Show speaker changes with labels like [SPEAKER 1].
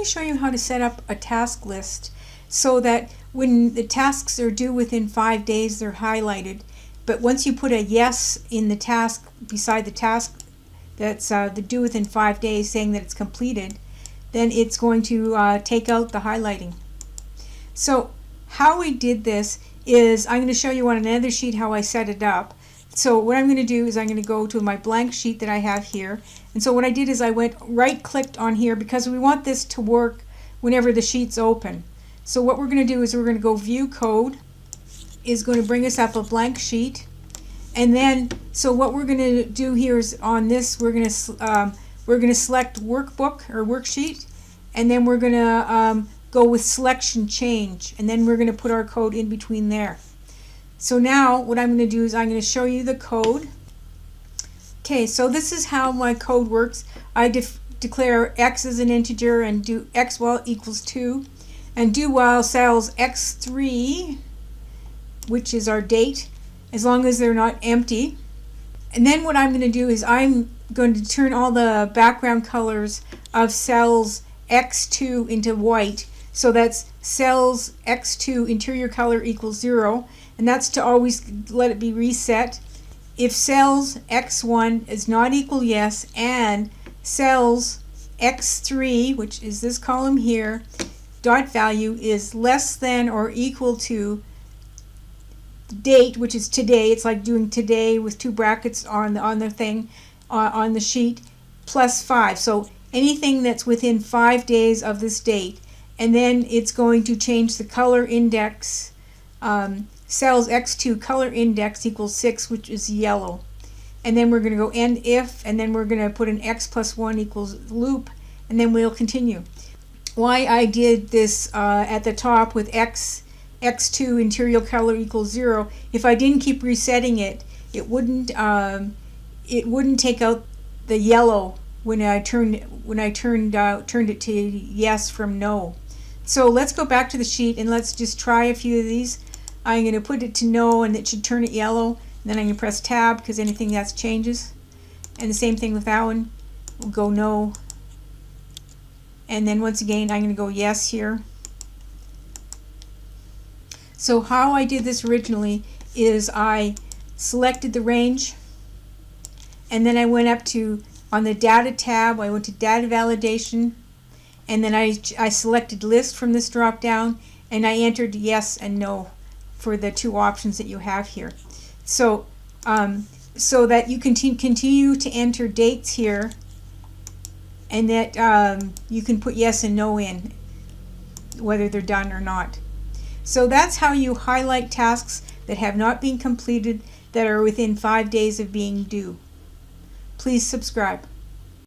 [SPEAKER 1] to show you how to set up a task list so that when the tasks are due within 5 days, they're highlighted. But once you put a yes in the task beside the task that's the due within 5 days saying that it's completed, then it's going to take out the highlighting. So how we did this is I'm going to show you on another sheet how I set it up. So what I'm going to do is I'm going to go to my blank sheet that I have here. And so what I did is I went right-clicked on here because we want this to work whenever the sheet's open. So what we're going to do is we're going to go View Code, is going to bring us up a blank sheet. And then, so what we're going to do here is on this, we're going to select Workbook or Worksheet, and then we're going to go with Selection Change, and then we're going to put our code in between there. So now what I'm going to do is I'm going to show you the code. Okay, so this is how my code works. I declare x as an integer and do x while equals 2, and do while cells x3, which is our date, as long as they're not empty. And then what I'm going to do is I'm going to turn all the background colors of cells x2 into white, so that's cells x2 interior color equals 0, and that's to always let it be reset. If cells x1 is not equal yes, and cells x3, which is this column here, dot value is less than or equal to date, which is today, it's like doing today with 2 brackets on the thing on the sheet, plus 5. So anything that's within 5 days of this date, and then it's going to change the color index. Cells x2 color index equals 6, which is yellow. And then we're going to go end if, and then we're going to put an x plus 1 equals loop, and then we'll continue. Why I did this at the top with x2 interior color equals 0, if I didn't keep resetting it, it wouldn't take out the yellow when I turned it to yes from no. So let's go back to the sheet and let's just try a few of these. I'm going to put it to no, and it should turn it yellow. And then I'm going to press tab because anything that changes. And the same thing with that one. We'll go no. And then once again I'm going to go yes here. So how I did this originally is I selected the range, and then I went up to, on the data tab, I went to data validation, and then I selected list from this drop down, and I entered yes and no for the 2 options that you have here. So so that you continue to enter dates here, and that you can put yes and no in, whether they're done or not. So that's how you highlight tasks that have not been completed that are within 5 days of being due. Please subscribe.